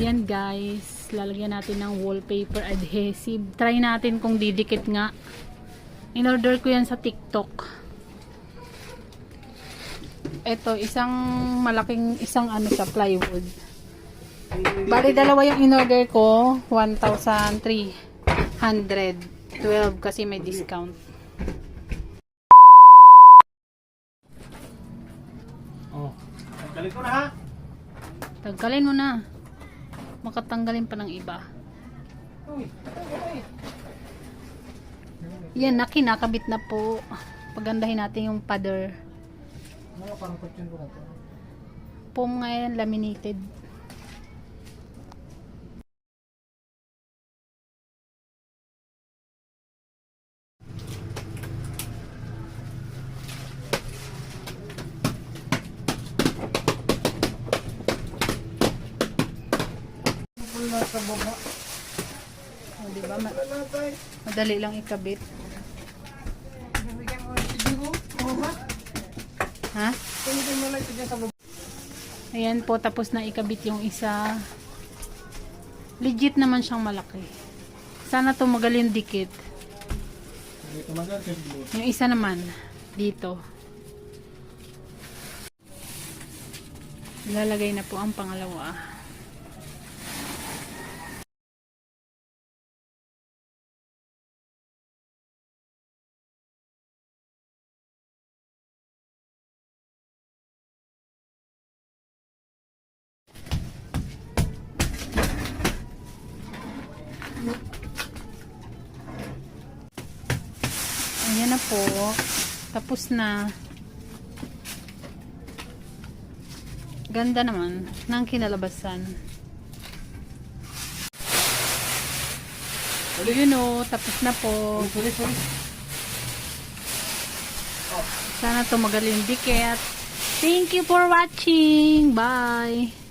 Ayan guys, lalagyan natin ng wallpaper adhesive. Try natin kung didikit nga. In-order ko yan sa TikTok. Ito, isang malaking, isang ano sa plywood. Bali, dalawa yung in-order ko. 1,312 kasi may discount. Oh, tanggalin ko na ha. Tanggalin mo na. Makatanggalin pa ng iba. Uy, Yan, nakabit na po. Pagandahin natin yung pader. ano parang kutsyon ko na to? Foam nga yan, laminated. Wala sa baba. O, diba? Madali lang ikabit. Ha? Ayan po, tapos na ikabit yung isa. Legit naman siyang malaki. Sana tumagal yung dikit. Yung isa naman, dito. Ilalagay na po ang pangalawa. Ayan na po. Tapos na. Ganda naman ng kinalabasan. Yun o. Tapos na po. Sana tumagal yung dikit. Thank you for watching. Bye.